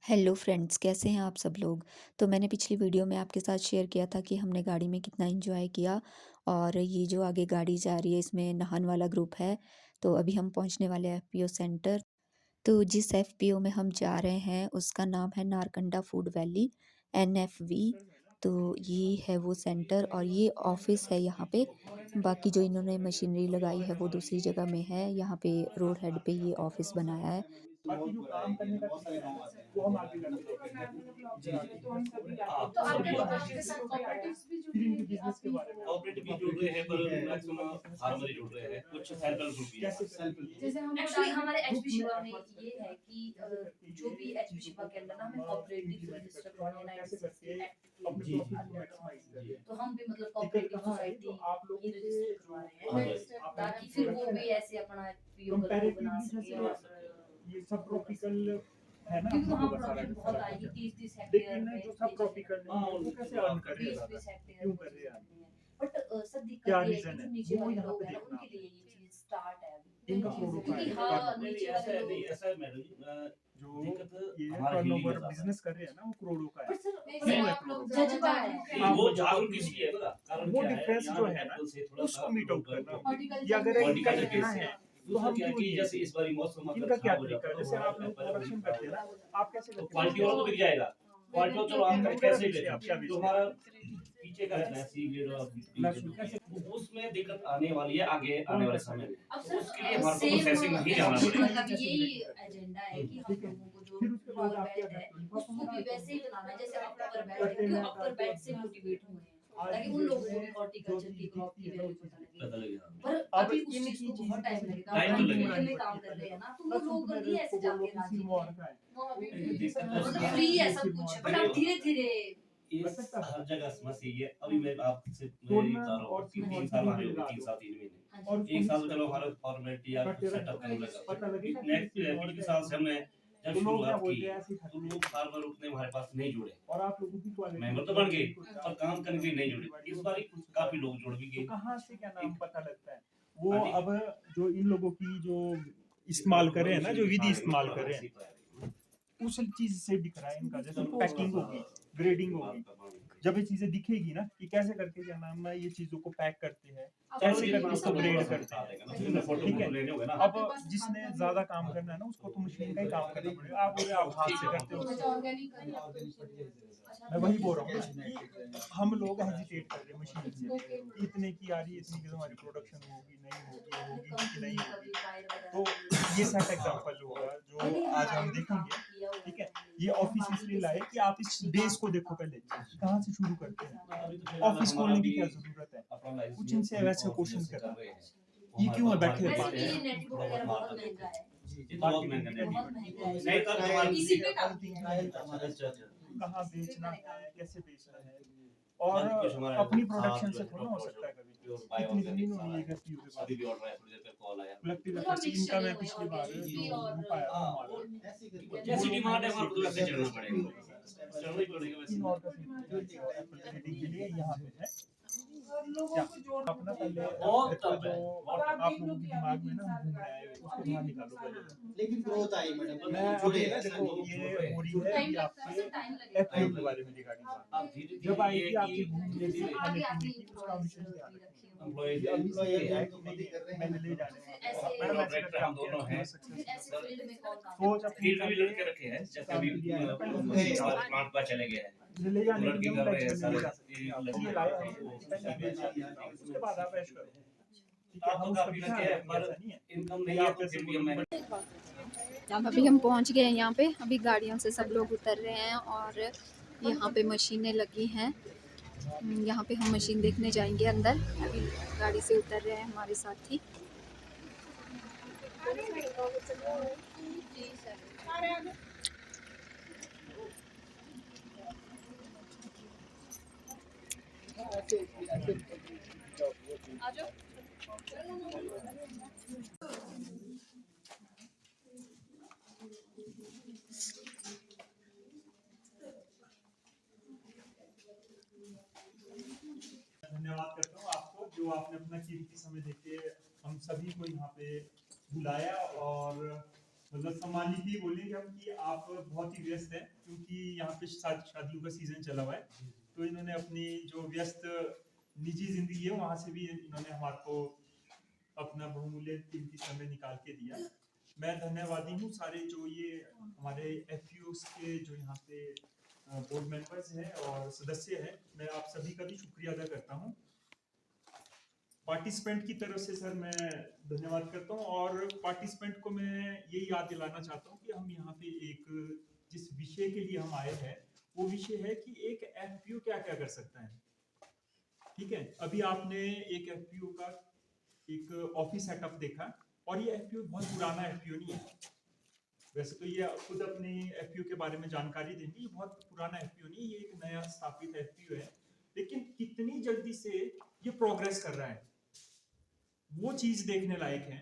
Hello friends, कैसे हैं आप सब लोग। तो मैंने पिछली वीडियो में आपके साथ शेयर किया था कि हमने गाड़ी में कितना एंजॉय किया। और ये जो आगे गाड़ी जा रही है इसमें नाहन वाला ग्रुप है। तो अभी हम पहुंचने वाले हैं एफपीओ सेंटर। तो जिस एफपीओ में हम जा रहे हैं उसका नाम है नारकंडा फूड वैली, एनएफवी। तो ये है वो सेंटर और ये ऑफिस है यहाँ पे। बाकी जो इन्होंने मशीनरी लगाई है वो दूसरी जगह में है, यहाँ पे रोड हेड पे ये ऑफिस बनाया है। बाकी जो काम करने का तरीका है वो हम आगे करके देखेंगे। जी, जी। तो हम सभी आप तो सभी आपके लोग आपके साथ कॉपरेटिव्स भी जुड़ी फिर है कि बिजनेस आप के ही बारे में ऑपरेटिव भी जुड़ रहे हैं पर मैक्सिमम फार्मर ही जुड़ रहे हैं, कुछ सेल्फ हेल्प ग्रुप भी है। कैसे सेल्फ जैसे हम एक्चुअली बताएं हमारे ग्रुप एचपी में शिवा में एफर्ट्स ये करते है हैं कि कैसे करके जो ये भी एचपी चीजों शिवा को के अंदर ना हमें हम कोऑपरेटिव इम्प्लीमेंट रजिस्टर करते हैं और कैसे 1960 करके एक्ट के अपने जी, प्रॉफिट को अंडर मैक्सिमाइज करते हैं। तो हम भी मतलब दिक्कत कोऑपरेटिव कहाँ है सोसाइटी जो आप ये लोगों के रजिस्टर जो करवा रहे हाँ हैं जी। ताकि फिर वो भी ऐसे अपना पीओ को बना कंपैरेटिवली सके जैसे और ये सब ट्रॉपिकल है ना क्योंकि हम वहाँ लोग का सारा प्रोडक्शन का बहुत सारा आएगी कुछ। 30-30 हेक्टेयर लेकिन पे जो सब ट्रॉपिकल हाँ, नहीं है वो कैसे अर्न कर रहे हैं ज्यादा, 20-20 हेक्टेयर क्यों पे कर रहे चीज हैं? करनी है। बट सब क्या दिक्कत ये है कि रीजन है जो नीचे वो वाले यहाँ लोग पे हैं ना देखना उनके लिए आपको। ये चीज स्टार्ट है अभी इनका करोड़ों का क्योंकि है हाँ टर्नओवर। नहीं नहीं नीचे ऐसा वाले है नहीं लोग ऐसा है मैडम जी जो दिक्कत ये हमारा हीलिंग टर्नओवर का ज्यादा है। बिजनेस कर रहे हैं ना वो करोड़ों का है। पर सर क्यों मतलब है आप लोग करोड़ों का? जज्बा है नहीं, हाँ, वो वो जागरूक आपकी इसलिए है ना कारण वो क्या है डिफरेंस यहाँ जो पे है ना एप्पल से थोड़ा सा उसको मीट आउट करना होगा। हॉर्टिकल्चर ये अगर में इनका पॉलिटिकल इतना बेस है है तो दूसरा हम क्या है क्यों कि नहीं जैसे इस बार मौसम अगर इनका क्या खराब हो तरीका जाता है? है तो जैसे हमारा आप लोग एप्पल अभी प्रोडक्शन खराब करते हो हैं जाता ना, है आप कैसे तो करके क्वालिटी बेचते वाला तो बिक जाएगा क्वालिटी वाला चलो हैं? आप इन लोगों कैसे का ही से बेचो आप क्या जो बेचते हमारा हैं? पीछे का रहता है सी ग्रेड और बी लहसुन ग्रेड कैसे? तो उसमें दिक्कत आने वाली है आगे कौन आने वाले कैसा समय है? में अब तो सर उसके लिए हमारे को सेम प्रोसेसिंग नहीं जाना आपको पड़ेगा बताइए मतलब कैसे यही ग्रेडिंग करते हैं? एजेंडा है कि हम ठीक है। लोगों को जो फिर उसके बाद लोअर आप क्या बेल्ट है करते हो? उसको भी वैसे ही बनाना है जैसे अपर बेल्ट है कट्टे क्योंकि में अपर डालते बेल्ट से हो। मोटिवेट हुए हैं आज ताकि की उन डेट लोगों को भी में जो हॉर्टिकल्चर की चीज क्रॉप दिखती की है ना वो वैल्यू चीज पता दिखती लगे। पता लगेगा पर है। अब अभी उस चीज इनकी को बहुत चीज टाइम लगेगा टाइम तो अगर लगेगा मीडियम में बनानी काम पड़ती कर है रहे पहले। हैं ना तो वो लहसुन लोग तो नहीं मेरे ऐसे को बोलो जाके कि राजी सिरमौर नहीं का है। है दिक्कत तो मतलब उसमें फ्री है है ये सब कुछ सिरमौर बट का आप है। धीरे धीरे ये लग सकता है हर जगह समस्या ये है अभी मैं आपसे मैं ये तोड़ना बता रहा हूँ और कि सिरमौर 3 की साल दूरी हमारे हो गए लगा 3 दो साल 3 महीने हाँ और जी उसको एक साल मिक्स तो कर चलो दो, हमारा फॉर्मेलिटी या कट्टे रख सेटअप दो, करने लगा पता लगेगा कि नेक्स्ट सिरमौर पिछले का साल है। से हमने जब तो लोग क्या शुरुआत की बोलते हैं ऐसे तो खट्टे लोग फार्मर उतने हमारे पास नहीं जुड़े और आप लोगों की क्वालिटी मेंबर तो बन गए पर काम करने के लिए नहीं जुड़े इस बार काफी लोग जुड़ भी तो गए कहाँ से क्या नाम पता लगता है वो हाँ जी अब जो इन लोगों की जो इस्तेमाल कर रहे हैं ना, जो विधि इस्तेमाल कर रहे हैं उस चीज से दिख रहा है इनका। जैसे पैकिंग होगी, ग्रेडिंग होगी, जब ये चीजें दिखेगी ना कि कैसे करके क्या नाम है ये चीजों को पैक करते हैं, कैसे करके इसको ग्रेड करते हैं, ठीक है। अब जिसने ज्यादा काम करना है ना उसको तो मशीन का ही काम करना पड़ेगा। आप बोले आप हाथ से करते हो, मैं वही बोल रहा हूँ कि हम लोग हेजिटेट कर रहे हैं मशीन से कि इतने की आ रही है, इतनी की हमारी प्रोडक्शन होगी नहीं होगी, होगी कि नहीं होगी। तो ये सेट एग्जांपल होगा जो आज हम देखेंगे, ठीक है। ये ऑफिस इसलिए लाए कि आप इस बेस को देखो पहले कहाँ से शुरू करते हैं। ऑफिस खोलने की क्या जरूरत है? कुछ इनसे वैसे क्वेश्चन करना, ये क्यों है बैठे वैसे हैं भी ये नेट वगैरह बहुत महंगा है बहुत महंगा बहुत महंगा है नहीं तो हमारे इसी पे काफी है अच्छा अच्छा कहाँ बेचना है, कैसे बेचना है, और अपनी प्रोडक्शन से थोड़ा हो सकता है। कभी इतनी जमीन होनी है घर की उसके अभी बाद भी ऑर्डर है थोड़ी देर पहले कॉल आया कलेक्टिव मतलब एफर्ट्स मिक्स इनका चले मैं हुए पिछली बार ऑर्गेनिक जो और ग्रुप आया था हाँ हमारा, जैसी डिमांड है हमारे को वैसे चलना पड़ेगा चलना ही पड़ेगा वैसे तीन और का एप्पल ग्रेडिंग के लिए यहाँ पे है। क्या अपना पहले बहुत देखो टफ जो है आप लोगों के दिमाग में ना घूम रहा है उसको बाहर निकालो पहले। लेकिन ग्रोथ आई मैडम मैं जुड़े अभी ना ऐसा देखो नहीं ये हो रही है टाइम अभी लगता है आपके टाइम लगेगा एफपीओ के बारे में रिगार्डिंग बात। आप धीरे जब धीरे आएगी ये आपकी कि घूमने धीरे की धीरे खाने आगे पीने आपने की उसका मिशन ध्यान भी रखें। रखी होंगी एम्प्लॉइज ये एम्प्लॉयर ये है है कि कि नहीं खुद ही कर रहे है, हैं। मैंने ले जाने फिर हैं। ऐसे मैडम ऐसे डायरेक्टर हम दोनों हैं फिर ऐसे फील्ड में कौन काम सोच करता अपनी फील्ड में भी लड़के रखे हैं जैसे अभी हमारे प्लांट पर चले गए हैं ले जाने के लड़के लिए कर रहे हैं ले सारे जा सकते हैं आप। लड़के ये लाए हैं उसके बाद आप ऐश करो, ठीक है। आप तो हम उसका काफी ध्यान लगे हैं रखेंगे, पर ऐसा नहीं है। इनकम नहीं है तो फिर भी हमें अभी हम पहुंच गए हैं यहाँ पे। अभी गाड़ियों से सब लोग उतर रहे हैं और यहाँ पे मशीनें लगी हैं। यहाँ पे हम मशीन देखने जाएंगे अंदर। अभी गाड़ी से उतर रहे हैं हमारे साथी। धन्यवाद करता हूँ आपको जो आपने अपना कीमती समय देके हम सभी को यहाँ पे बुलाया और मतलब सम्मानित ही बोलेंगे हम कि आप बहुत ही व्यस्त हैं, क्योंकि यहाँ पे शादियों का सीजन चला हुआ है। तो इन्होंने अपनी जो व्यस्त निजी जिंदगी है वहां से भी इन्होंने हमारे को अपना बहुमूल्य कीमती समय निकाल के दिया। मैं धन्यवादी हूँ सारे जो ये हमारे एफपीओस के जो यहाँ पे बोर्ड मेंबर्स हैं और सदस्य हैं, मैं आप सभी का भी शुक्रिया अदा करता हूँ। पार्टिसिपेंट की तरफ से सर मैं धन्यवाद करता हूँ, और पार्टिसिपेंट को मैं ये याद दिलाना चाहता हूँ कि हम यहाँ पे एक जिस विषय के लिए हम आए हैं वो विषय है कि एक एफपीओ क्या क्या कर सकता है। ठीक है, अभी आपने एक एफपीओ का एक ऑफिस सेटअप देखा, और ये एफपीओ बहुत पुराना एफपीओ नहीं है। वैसे तो ये खुद अपने एफपीओ के बारे में जानकारी देंगे, ये बहुत पुराना एफपीओ नहीं, ये एक नया स्थापित एफपीओ है, लेकिन कितनी जल्दी से ये प्रोग्रेस कर रहा है वो चीज देखने लायक है।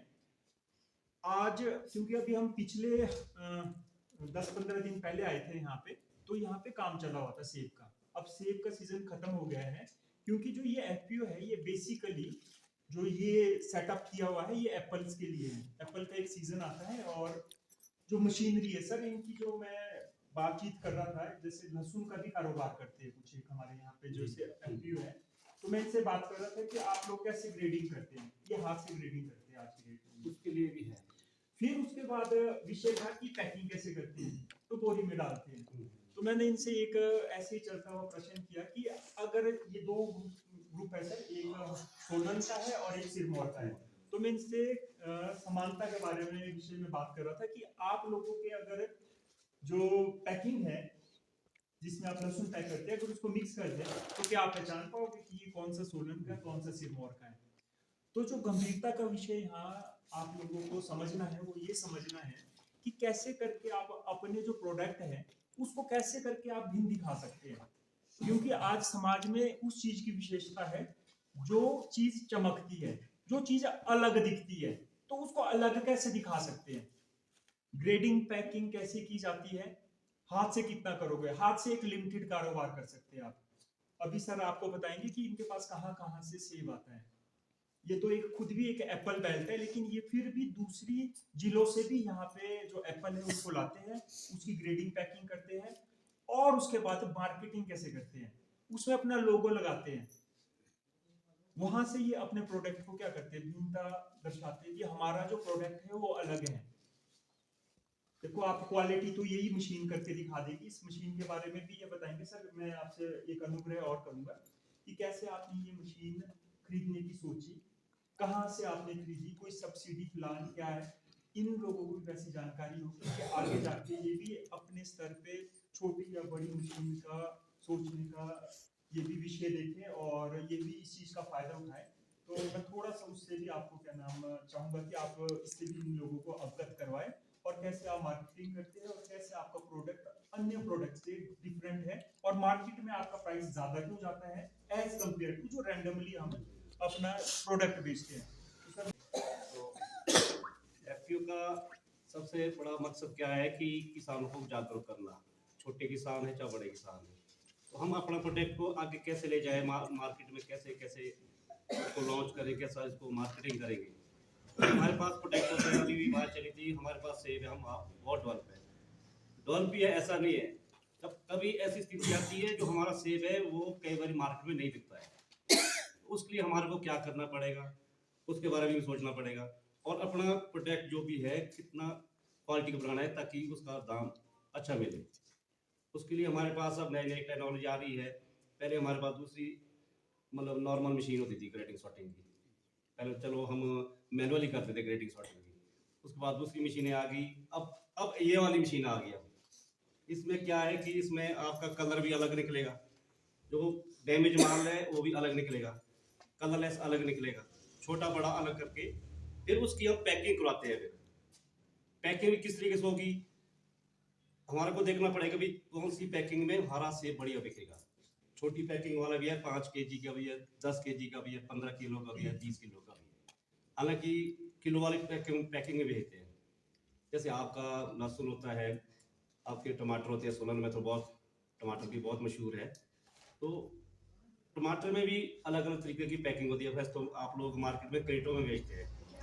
आज क्योंकि अभी हम पिछले 10-15 दिन पहले आए थे यहाँ पे, तो यहाँ पे काम चला हुआ था सेब का। अब सेब का सीजन खत्म हो गया है, क्योंकि जो ये एफपीओ है ये बेसिकली जो ये सेटअप किया हुआ है ये एप्पल्स के लिए है। एप्पल का एक सीजन आता है, और जो मशीनरी है सर इनकी जो मैं बातचीत कर रहा था, जैसे लहसुन का भी कारोबार करते हैं कुछ एक हमारे यहाँ पे जो एफपीओ है, तो मैं इनसे बात कर रहा था कि आप लोग कैसे ग्रेडिंग करते हैं। ये हाथ से ग्रेडिंग करते हैं आज की डेट में, उसके लिए भी है। फिर उसके बाद विषय था कि पैकिंग कैसे करते हैं, तो बोरी में डालते हैं। तो मैंने इनसे एक ऐसे ही चलता हुआ प्रश्न किया कि अगर ये दो ग्रुप है सर, एक सोलन का है और एक सिरमौर का है, तो मैं इनसे समानता के बारे में विषय में बात कर रहा था कि आप लोगों के अगर जो पैकिंग है जिसमें आप लहसुन पैक करते हैं, अगर उसको मिक्स कर दें तो क्या आप पहचान पाओगे कि ये कौन सा सोलन का कौन सा सिरमौर का है। तो जो गंभीरता का विषय यहाँ आप लोगों को समझना है वो ये समझना है कि कैसे करके आप अपने जो प्रोडक्ट है उसको कैसे करके आप भिन्न दिखा सकते हैं, क्योंकि आज समाज में उस चीज की विशेषता है जो चीज चमकती है, जो चीज अलग दिखती है, तो उसको अलग कैसे दिखा सकते हैं। ग्रेडिंग पैकिंग कैसे की जाती है, हाथ से कितना करोगे, हाथ से एक लिमिटेड कारोबार कर सकते हैं आप। अभी सर आपको बताएंगे कि इनके पास कहाँ कहाँ से सेब आता है। ये तो एक खुद भी एक एप्पल बेल्ट है, लेकिन ये फिर भी दूसरी जिलों से भी यहाँ पे जो एप्पल है उसको लाते हैं, उसकी ग्रेडिंग पैकिंग करते हैं, और उसके बाद मार्केटिंग कैसे करते हैं, उसमें अपना लोगो लगाते हैं। वहां से ये अपने प्रोडक्ट को क्या करते हैं, भिन्नता दर्शाते हैं कि हमारा जो प्रोडक्ट है वो अलग है। देखो आप क्वालिटी तो यही मशीन करके दिखा देगी। इस मशीन के बारे में भी ये बताएंगे सर। मैं आपसे एक अनुग्रह और करूंगा कि कैसे आपने ये मशीन खरीदने की सोची, कहाँ से आपने खरीदी, कोई सब्सिडी प्लान क्या है, इन लोगों को भी वैसी जानकारी होगी कि आगे जाके ये भी अपने स्तर पे छोटी या बड़ी मशीन का सोचने का ये भी विषय देखें और ये भी इस चीज का फायदा उठाएं। तो मैं थोड़ा सा उससे भी आपको क्या नाम चाहूंगा कि आप इससे भी इन लोगों को अवगत करवाएं, और कैसे आप मार्केटिंग करते हैं और कैसे आपका प्रोडक्ट अन्य प्रोडक्ट से डिफरेंट है, और मार्केट में आपका प्राइस ज्यादा क्यों जाता है एज कंपेयर टू जो रैंडमली हम अपना प्रोडक्ट बेचते हैं। एफपीओ का सबसे बड़ा मकसद क्या है कि किसानों को जागरूक करना, छोटे किसान है चाहे बड़े किसान है, तो हम अपना प्रोडक्ट को आगे कैसे ले जाए, मार्केट में कैसे कैसे इसको लॉन्च करें, कैसा इसको मार्केटिंग करेंगे। तो हमारे पास प्रोडक्ट होते अभी भी बात चली थी, हमारे पास सेब है, हम बहुत डेवलप भी है, ऐसा नहीं है। कभी ऐसी स्थिति आती है जो हमारा सेब है वो कई बार मार्केट में नहीं दिखता है, उसके लिए हमारे को क्या करना पड़ेगा, उसके बारे में भी सोचना पड़ेगा, और अपना प्रोडक्ट जो भी है कितना क्वालिटी का बनाना है ताकि उसका दाम अच्छा मिले। उसके लिए हमारे पास अब नई नई टेक्नोलॉजी आ रही है। पहले हमारे पास दूसरी मतलब नॉर्मल मशीन होती थी ग्रेडिंग सॉर्टिंग की, पहले चलो हम मैनुअली करते थे ग्रेडिंग सॉर्टिंग की, उसके बाद दूसरी मशीनें आ गई, अब ये वाली मशीन आ गई। इसमें क्या है कि इसमें आपका कलर भी अलग निकलेगा, जो डैमेज माल है वो भी अलग निकलेगा, कलरलेस अलग निकलेगा, छोटा बड़ा अलग करके फिर उसकी हम पैकिंग करवाते हैं। फिर पैकिंग किस तरीके से होगी हमारे को देखना पड़ेगा भी कौन सी पैकिंग में हरा सेब बढ़िया बिकेगा। छोटी पैकिंग वाला भी है, 5 केजी का भी है, 10 केजी का भी है, 15 किलो का भी है, 30 किलो का भी है। हालांकि किलो वाली पैकिंग में भेजते हैं। जैसे आपका लहसुन होता है, आपके टमाटर होते हैं, सोलन में तो बहुत टमाटर भी बहुत मशहूर है, तो टमाटर में भी अलग अलग तरीके की पैकिंग होती है। वैसे तो आप लोग मार्केट में क्रेटों में बेचते हैं,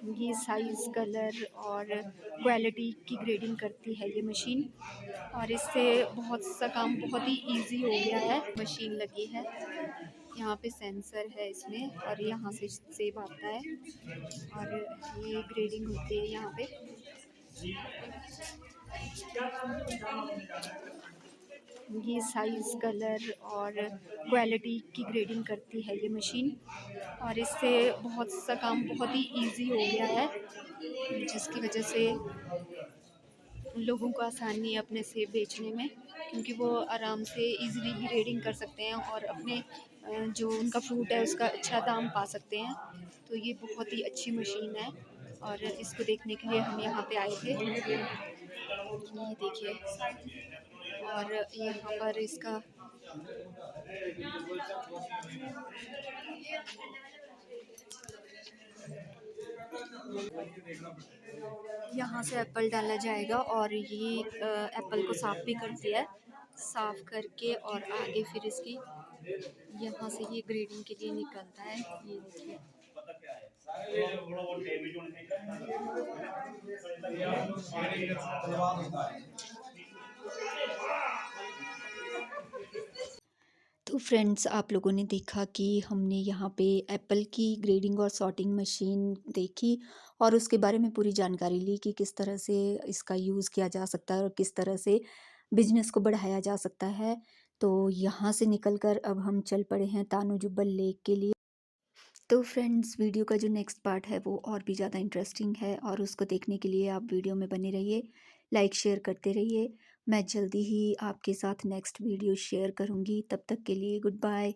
ये साइज़, कलर और क्वालिटी की ग्रेडिंग करती है ये मशीन। और इससे बहुत सा काम बहुत ही इजी हो गया है। मशीन लगी है, यहाँ पे सेंसर है इसमें और यहाँ से सेब आता है और ये ग्रेडिंग होती है यहाँ पे। ये साइज़, कलर और क्वालिटी की ग्रेडिंग करती है ये मशीन, और इससे बहुत सा काम बहुत ही ईज़ी हो गया है, जिसकी वजह से लोगों को आसानी है अपने सेब बेचने में, क्योंकि वो आराम से इजीली ग्रेडिंग कर सकते हैं और अपने जो उनका फ्रूट है उसका अच्छा दाम पा सकते हैं। तो ये बहुत ही अच्छी मशीन है और इसको देखने के लिए हम यहाँ पे आए थे। ये देखिए, और यहाँ पर इसका यहाँ से एप्पल डाला जाएगा और ये एप्पल को साफ़ भी करती है। साफ़ करके और आगे फिर इसकी यहाँ से ये ग्रेडिंग के लिए निकलता है। ये देखिए, तो फ्रेंड्स, आप लोगों ने देखा कि हमने यहाँ पे एप्पल की ग्रेडिंग और सॉर्टिंग मशीन देखी और उसके बारे में पूरी जानकारी ली कि किस तरह से इसका यूज़ किया जा सकता है और किस तरह से बिजनेस को बढ़ाया जा सकता है। तो यहाँ से निकलकर अब हम चल पड़े हैं तानू जुब्बल लेक के लिए। तो फ्रेंड्स, वीडियो का जो नेक्स्ट पार्ट है वो और भी ज़्यादा इंटरेस्टिंग है और उसको देखने के लिए आप वीडियो में बने रहिए, लाइक शेयर करते रहिए। मैं जल्दी ही आपके साथ नेक्स्ट वीडियो शेयर करूँगी। तब तक के लिए गुड बाय।